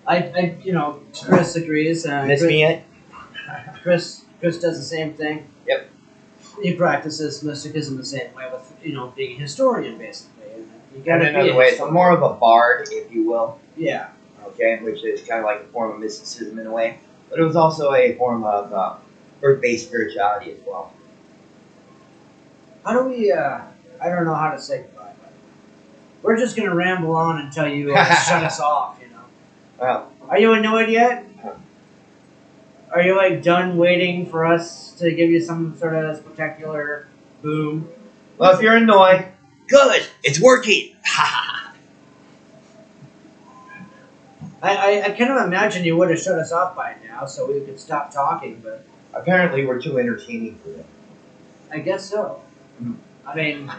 Chris agrees. Miss me yet? Chris does the same thing. Yep. He practices mysticism the same way with being a historian basically. You got to In be another a way, historian. so more of a bard, if you will. Yeah. Okay, which is kind of like a form of mysticism in a way, but it was also a form of earth-based spirituality as well. How do we? I don't know how to say goodbye. But we're just gonna ramble on until you shut us off. Well, Are you annoyed yet? Are you like done waiting for us to give you some sort of spectacular boom? if you're annoyed, good, it's working. I kind of imagine you would have shut us off by now, so we could stop talking. But Apparently, we're too entertaining for them. I guess so. Mhm. I mean,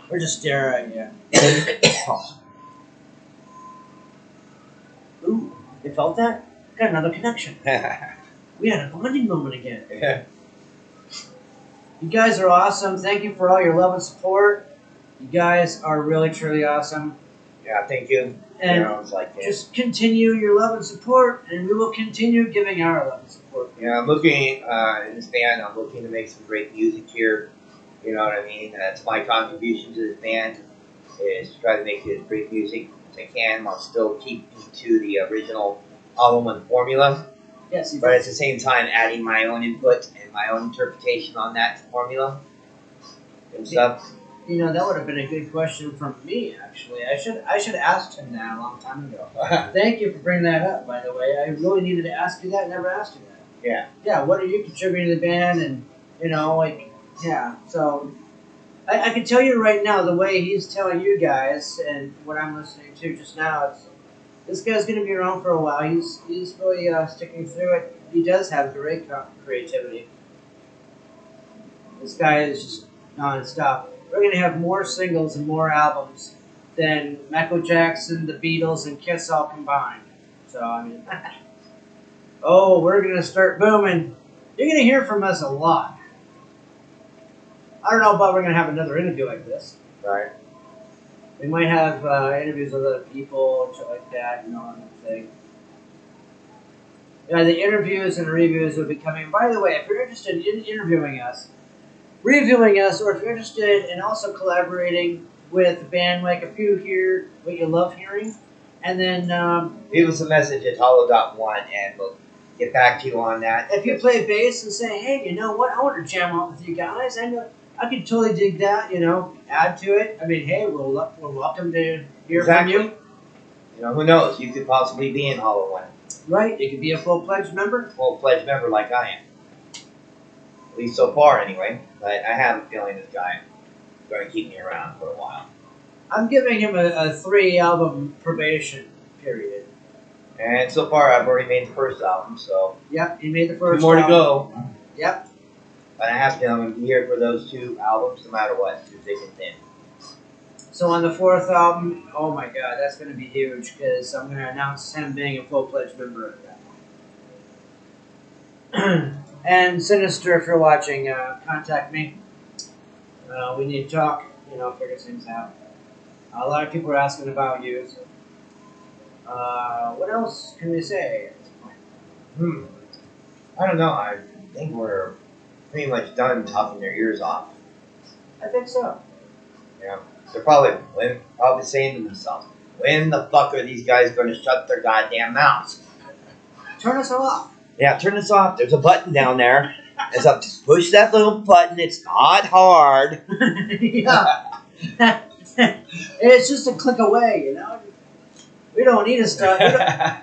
we're just staring at you. Ooh, you felt that? Got another connection. We had a bonding moment again. Yeah. You guys are awesome. Thank you for all your love and support. You guys are really, truly awesome. Yeah, thank you. And It's like just continue your love and support, and we will continue giving our love and support. I'm looking in this band. I'm looking to make some great music here. You know what I mean? That's my contribution to this band is to try to make as great music as I can while still keeping to the original HALLOW ONE formula. Yes, But at the same time, adding my own input and my own interpretation on that formula and stuff. that would have been a good question from me. Actually, I should have asked him that a long time ago. Thank you for bringing that up. By the way, I really needed to ask you that. Never asked you that. Yeah. Yeah. What are you contributing to the band? And yeah. So I can tell you right now, the way he's telling you guys and what I'm listening to just now, this guy's going to be around for a while. He's really sticking through it. He does have great creativity. This guy is just non-stop. We're going to have more singles and more albums than Michael Jackson, the Beatles, and Kiss all combined. So, I mean, we're going to start booming. You're going to hear from us a lot. I don't know about we're going to have another interview like this. Right. We might have interviews with other people and shit like that, and thing. Yeah, the interviews and reviews will be coming. By the way, if you're interested in interviewing us, reviewing us, or if you're interested in also collaborating with a band like a few here, what you love hearing, and then Leave us a message at hollow.one and we'll get back to you on that. if you play bass and say, hey, you know what, I want to jam out with you guys, I could totally dig that, add to it. I mean, hey, we're welcome to hear from you. Who knows? You could possibly be in HALLOW ONE. Right, you could be a full-fledged member. Full-fledged member like I am. At least so far, anyway. But I have a feeling this guy is going to keep me around for a while. I'm giving him a 3-album probation period. And so far, I've already made the first album, so... Yep, he made the first 2 more to album. go. Yep. But I have to. I'm going to be here for those 2 albums, no matter what, through thick and thin. So on the 4th album, oh my God, that's going to be huge because I'm going to announce him being a full-fledged member of that. And Sinister, if you're watching, contact me. We need to talk, figure things out. A lot of people are asking about you. So. What else can we say at this point? I don't know. I think we're pretty much done talking their ears off. I think so. Yeah. They're probably saying to themselves, when the fuck are these guys going to shut their goddamn mouths? Turn us off. Yeah, turn this off. There's a button down there. It's up. Just push that little button. It's not hard. Yeah. It's just a click away, We don't need to stop.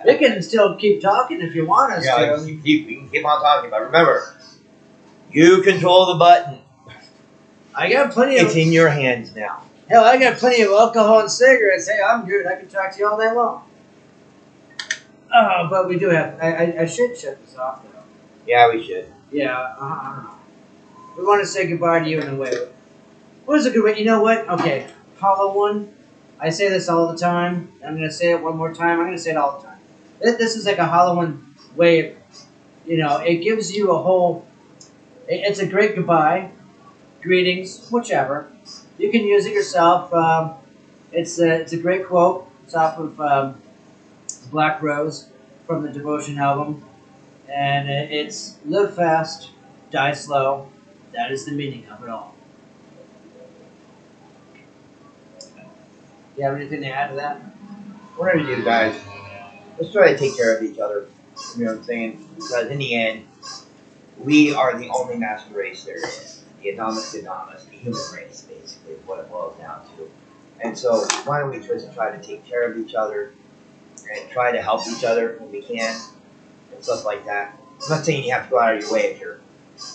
We can still keep talking if you want us to. We can keep on talking, but remember, you control the button. I got plenty of. It's in your hands now. Hell, I got plenty of alcohol and cigarettes. Hey, I'm good. I can talk to you all day long. But we do have. I should shut this off though. Yeah, we should. Yeah, I don't know. We want to say goodbye to you in a way. What is a good way? You know what? Okay, Hollow One. I say this all the time. I'm going to say it one more time. I'm going to say it all the time. This is like a Hollow One way of, it gives you a whole. It's a great goodbye, greetings, whichever. You can use it yourself. It's a great quote. It's off of Black Rose from the Devotion album. And it's live fast, die slow. That is the meaning of it all. You have anything to add to that? Whatever you do, guys, let's try to take care of each other. You know what I'm saying? Because in the end, we are the only master race there is. The Adamus Adamus, the human race, basically, is what it boils down to. And so, why don't we just try to take care of each other and try to help each other when we can and stuff like that. I'm not saying you have to go out of your way if you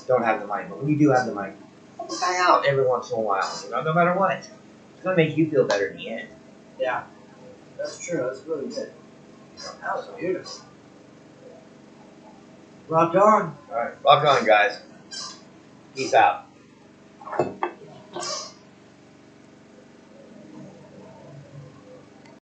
don't have the money, but when you do have the money, help a guy out every once in a while, no matter what. It's going to make you feel better in the end. Yeah, that's true. That's really good. That was beautiful. Rock on. All right, rock on, guys. Peace out.